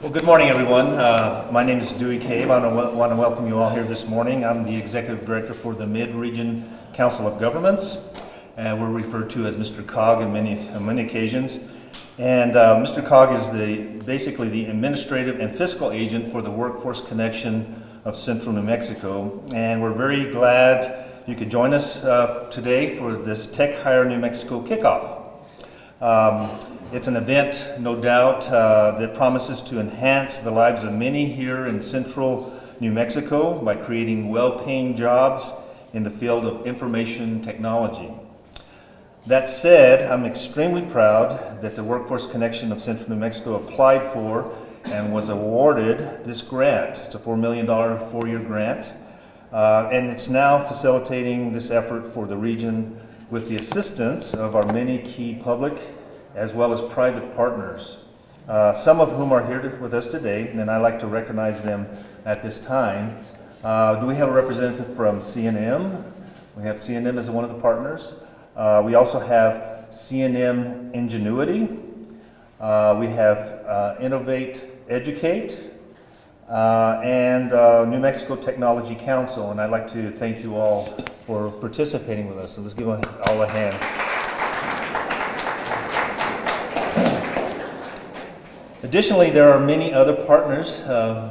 Well, good morning, everyone. My name is Dewey Cave. I want to welcome you all here this morning. I'm the Executive Director for the Mid-Region Council of Governments. We're referred to as Mr. COG on many occasions. And Mr. COG is basically the administrative and fiscal agent for the Workforce Connection of Central New Mexico. And we're very glad you could join us today for this TechHire New Mexico kickoff. It's an event, no doubt, that promises to enhance the lives of many here in central New Mexico by creating well-paying jobs in the field of information technology. That said, I'm extremely proud that the Workforce Connection of Central New Mexico applied for and was awarded this grant. It's a $4 million four-year grant, and it's now facilitating this effort for the region with the assistance of our many key public as well as private partners, some of whom are here with us today, and I'd like to recognize them at this time. Do we have a representative from C&M? We have C&M as one of the partners. We also have C&M Ingenuity. We have Innovate Educate, and New Mexico Technology Council, and I'd like to thank you all for participating with us. So let's give them all a hand. Additionally, there are many other partners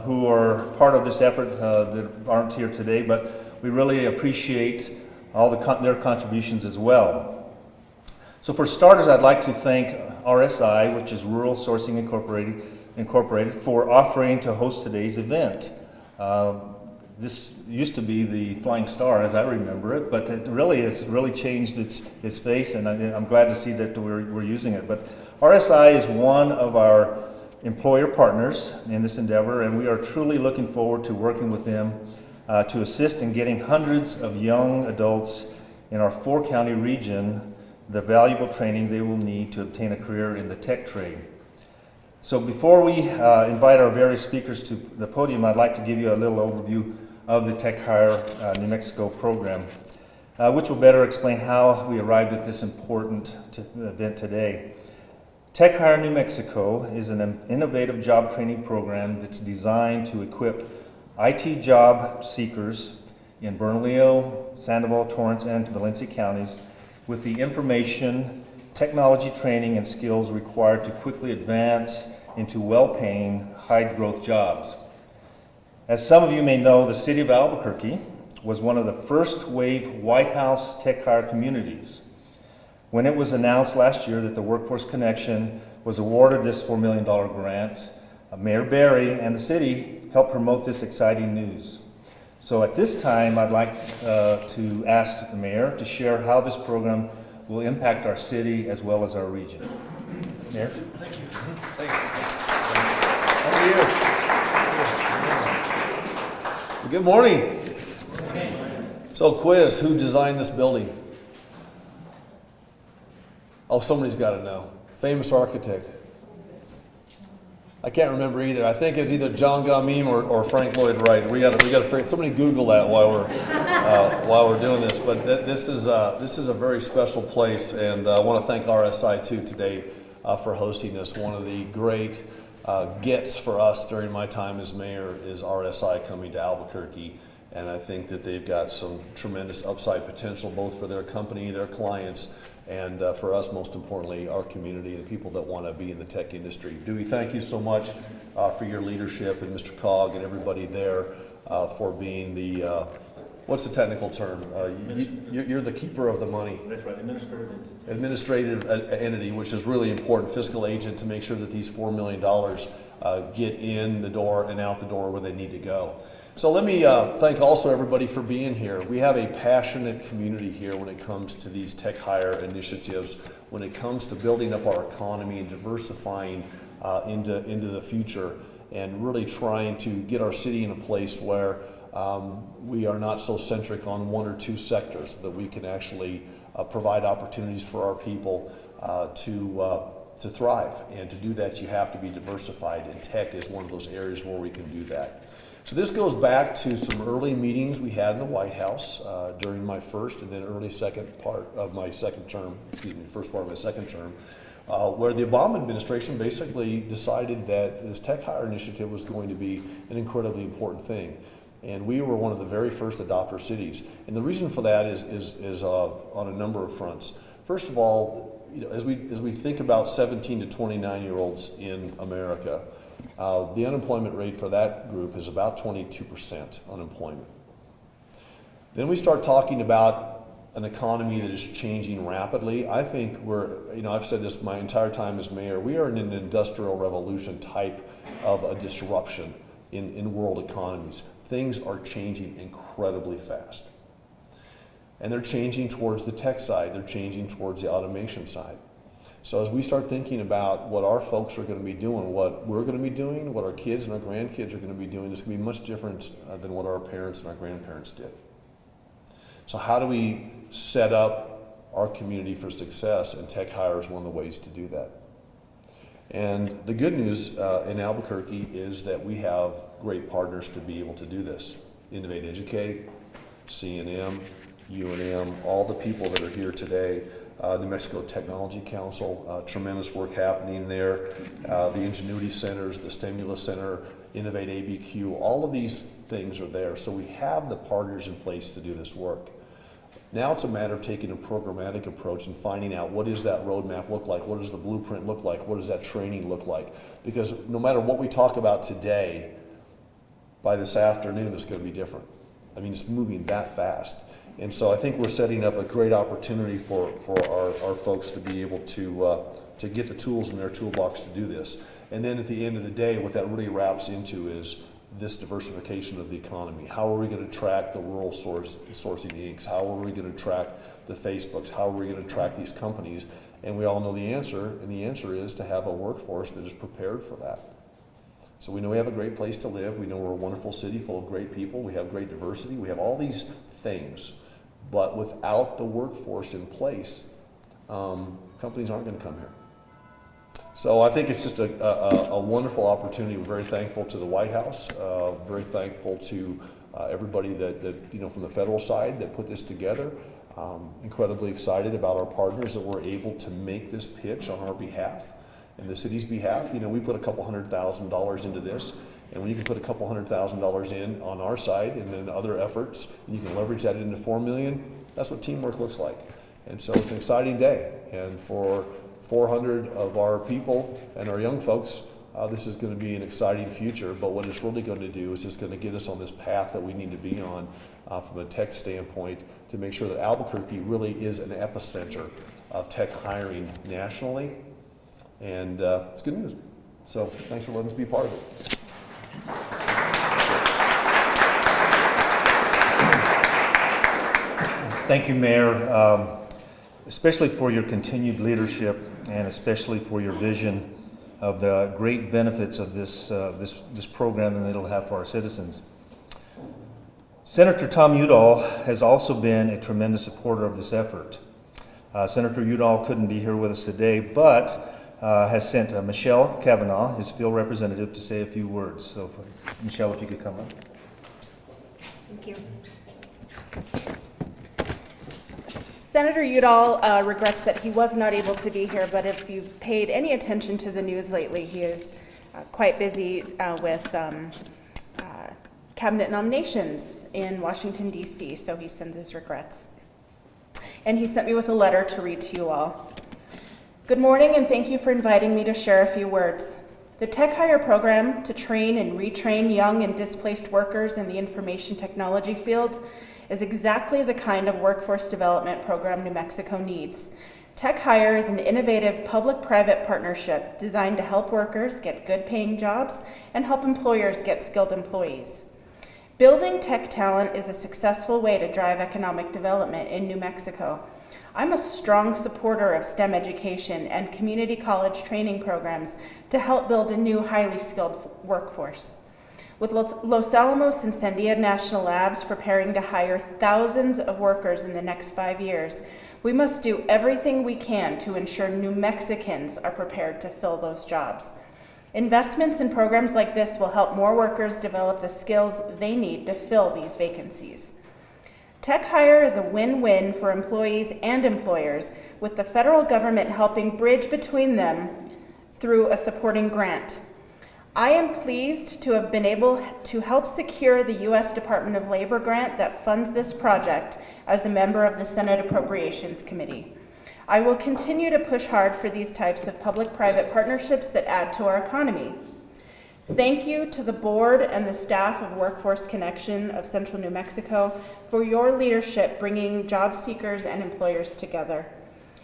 who are part of this effort that aren't here today, but we really appreciate all their contributions as well. So for starters, I'd like to thank RSI, which is Rural Sourcing Incorporated, for offering to host today's event. This used to be the Flying Star, as I remember it, but it really has changed its face, and I'm glad to see that we're using it. But RSI is one of our employer partners in this endeavor, and we are truly looking forward to working with them to assist in getting hundreds of young adults in our four-county region the valuable training they will need to obtain a career in the tech trade. So before we invite our various speakers to the podium, I'd like to give you a little overview of the TechHire New Mexico program, which will better explain how we arrived at this important event today. TechHire New Mexico is an innovative job training program that's designed to equip IT job seekers in Bernalillo, Sandoval, Torrance, and Valencia counties with the information, technology training, and skills required to quickly advance into well-paying, high-growth jobs. As some of you may know, the city of Albuquerque was one of the first wave White House TechHire communities. When it was announced last year that the Workforce Connection was awarded this $4 million grant, Mayor Berry and the city helped promote this exciting news. So at this time, I'd like to ask the mayor to share how this program will impact our city as well as our region. Mayor? Thank you. Thanks. How are you? Good morning. So quiz, who designed this building? Oh, somebody's got to know. Famous architect. I can't remember either. I think it's either John Gamim or Frank Lloyd Wright. We got to figure. Somebody Google that while we're doing this. But this is a very special place, and I want to thank RSI too today for hosting this. One of the great gets for us during my time as mayor is RSI coming to Albuquerque, and I think that they've got some tremendous upside potential both for their company, their clients, and for us, most importantly, our community and people that want to be in the tech industry. Dewey, thank you so much for your leadership, and Mr. COG and everybody there for being the, what's the technical term? You're the keeper of the money. That's right, administrative entity. Administrative entity, which is really important, fiscal agent, to make sure that these $4 million get in the door and out the door where they need to go. So let me thank also everybody for being here. We have a passionate community here when it comes to these TechHire initiatives, when it comes to building up our economy and diversifying into the future, and really trying to get our city in a place where we are not so centric on one or two sectors, that we can actually provide opportunities for our people to thrive. And to do that, you have to be diversified, and tech is one of those areas where we can do that. So this goes back to some early meetings we had in the White House during my first and then early second part of my second term, first part of my second term, where the Obama administration basically decided that this TechHire initiative was going to be an incredibly important thing. And we were one of the very first adopter cities. And the reason for that is on a number of fronts. First of all, as we think about 17 to 29-year-olds in America, the unemployment rate for that group is about 22% unemployment. Then we start talking about an economy that is changing rapidly. I think I've said this my entire time as mayor, we are in an industrial revolution type of a disruption in world economies. Things are changing incredibly fast. And they're changing towards the tech side, they're changing towards the automation side. So as we start thinking about what our folks are going to be doing, what we're going to be doing, what our kids and our grandkids are going to be doing, it's going to be much different than what our parents and our grandparents did. So how do we set up our community for success? And TechHire is one of the ways to do that. And the good news in Albuquerque is that we have great partners to be able to do this. Innovate Educate, C&M, UNM, all the people that are here today, New Mexico Technology Council, tremendous work happening there, the Ingenuity Centers, the Stimulus Center, Innovate ABQ, all of these things are there. So we have the partners in place to do this work. Now it's a matter of taking a programmatic approach and finding out what does that roadmap look like, what does the blueprint look like, what does that training look like. Because no matter what we talk about today, by this afternoon it's going to be different. I mean, it's moving that fast. And so I think we're setting up a great opportunity for our folks to be able to get the tools in their toolbox to do this. And then at the end of the day, what that really wraps into is this diversification of the economy. How are we going to track the rural sourcing Incs? How are we going to track the Facebooks? How are we going to track these companies? And we all know the answer, and the answer is to have a workforce that is prepared for that. So we know we have a great place to live. We know we're a wonderful city full of great people. We have great diversity. We have all these things. But without the workforce in place, companies aren't going to come here. So I think it's just a wonderful opportunity. We're very thankful to the White House, very thankful to everybody that from the federal side that put this together. Incredibly excited about our partners that were able to make this pitch on our behalf and the city's behalf. We put a couple $100,000 into this, and when you can put a couple $100,000 in on our side and then other efforts, and you can leverage that into $4 million, that's what teamwork looks like. And so it's an exciting day, and for 400 of our people and our young folks, this is going to be an exciting future. But what it's really going to do is it's going to get us on this path that we need to be on from a tech standpoint to make sure that Albuquerque really is an epicenter of tech hiring nationally. And it's good news. So thanks for letting us be part of it. Thank you, Mayor. Especially for your continued leadership and especially for your vision of the great benefits of this program and that it'll have for our citizens. Senator Tom Udall has also been a tremendous supporter of this effort. Senator Udall couldn't be here with us today, but has sent Michelle Kavanaugh, his field representative, to say a few words. So, Michelle, if you could come up. Thank you. Senator Udall regrets that he was not able to be here, but if you've paid any attention to the news lately, he is quite busy with cabinet nominations in Washington, D.C., so he sends his regrets. And he sent me with a letter to read to you all. Good morning, and thank you for inviting me to share a few words. The TechHire program to train and retrain young and displaced workers in the information technology field is exactly the kind of workforce development program New Mexico needs. TechHire is an innovative public-private partnership designed to help workers get good-paying jobs and help employers get skilled employees. Building tech talent is a successful way to drive economic development in New Mexico. I'm a strong supporter of STEM education and community college training programs to help build a new highly skilled workforce. With Los Alamos and Sandia National Labs preparing to hire thousands of workers in the next 5 years, we must do everything we can to ensure New Mexicans are prepared to fill those jobs. Investments in programs like this will help more workers develop the skills they need to fill these vacancies. TechHire is a win-win for employees and employers, with the federal government helping bridge between them through a supporting grant. I am pleased to have been able to help secure the U.S. Department of Labor grant that funds this project as a member of the Senate Appropriations Committee. I will continue to push hard for these types of public-private partnerships that add to our economy. Thank you to the board and the staff of Workforce Connection of Central New Mexico for your leadership bringing job seekers and employers together.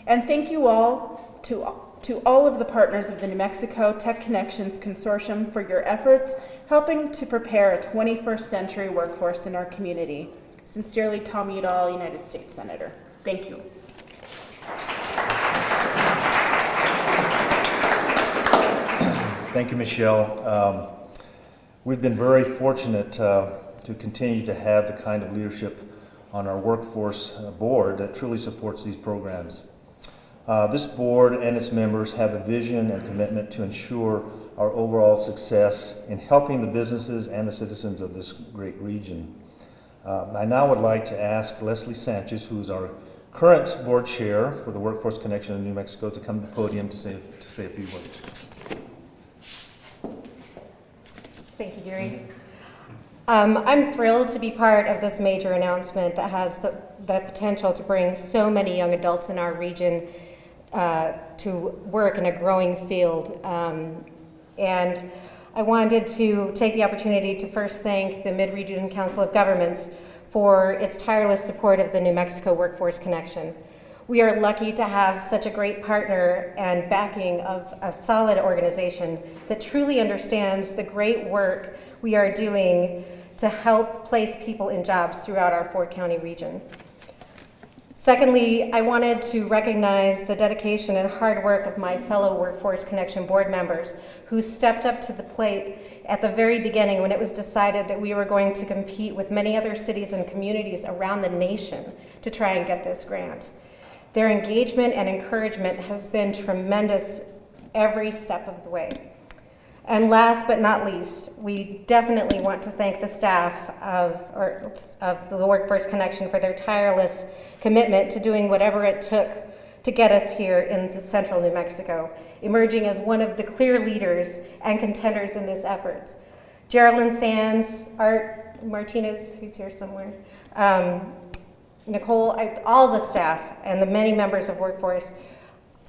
And thank you all to all of the partners of the New Mexico Tech Connections Consortium for your efforts helping to prepare a 21st century workforce in our community. Sincerely, Tom Udall, United States Senator. Thank you. Thank you, Michelle. We've been very fortunate to continue to have the kind of leadership on our workforce board that truly supports these programs. This board and its members have the vision and commitment to ensure our overall success in helping the businesses and the citizens of this great region. I now would like to ask Leslie Sanchez, who is our current board chair for the Workforce Connection of New Mexico, to come to the podium to say a few words. Thank you, Jerry. I'm thrilled to be part of this major announcement that has the potential to bring so many young adults in our region to work in a growing field. And I wanted to take the opportunity to first thank the Mid-Region Council of Governments for its tireless support of the New Mexico Workforce Connection. We are lucky to have such a great partner and backing of a solid organization that truly understands the great work we are doing to help place people in jobs throughout our four-county region. Secondly, I wanted to recognize the dedication and hard work of my fellow Workforce Connection board members who stepped up to the plate at the very beginning when it was decided that we were going to compete with many other cities and communities around the nation to try and get this grant. Their engagement and encouragement has been tremendous every step of the way. And last but not least, we definitely want to thank the staff of the Workforce Connection for their tireless commitment to doing whatever it took to get us here in Central New Mexico, emerging as one of the clear leaders and contenders in this effort. Geraldine Sands, Art Martinez, who's here somewhere, Nicole, all the staff and the many members of Workforce,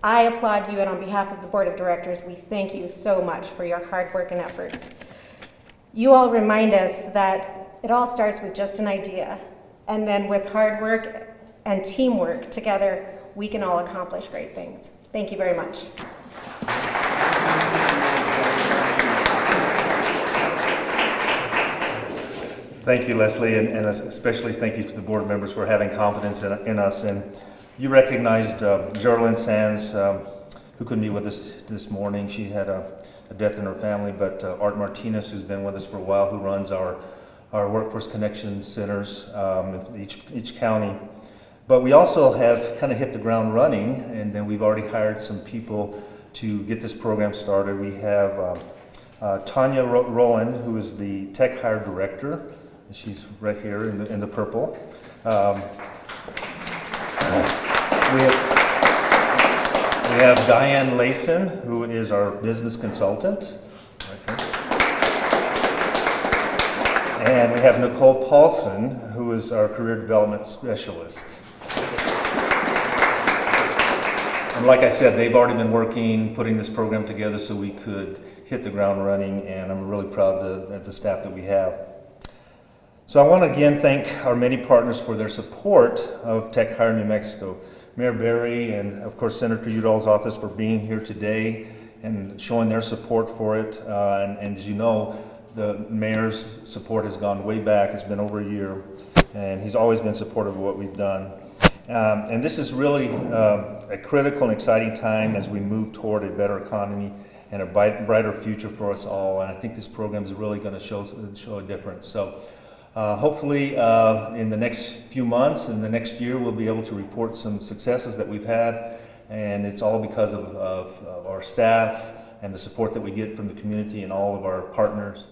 I applaud you, and on behalf of the Board of Directors, we thank you so much for your hard work and efforts. You all remind us that it all starts with just an idea, and then with hard work and teamwork together, we can all accomplish great things. Thank you very much. Thank you, Leslie, and especially thank you to the board members for having confidence in us. And you recognized Geraldine Sands, who couldn't be with us this morning. She had a death in her family, but Art Martinez, who's been with us for a while, who runs our Workforce Connection centers in each county. But we also have kind of hit the ground running, and then we've already hired some people to get this program started. We have Tanya Rowan, who is the TechHire Director. She's right here in the purple. We have Diane Layson, who is our business consultant. Right there. And we have Nicole Paulson, who is our career development specialist. And like I said, they've already been working, putting this program together so we could hit the ground running, and I'm really proud of the staff that we have. So I want to again thank our many partners for their support of TechHire New Mexico. Mayor Berry and of course Senator Udall's office for being here today and showing their support for it. And as you know, the mayor's support has gone way back. It's been over a year, and he's always been supportive of what we've done. And this is really a critical and exciting time as we move toward a better economy and a brighter future for us all. And I think this program is really going to show a difference. So hopefully in the next few months and the next year, we'll be able to report some successes that we've had. And it's all because of our staff and the support that we get from the community and all of our partners.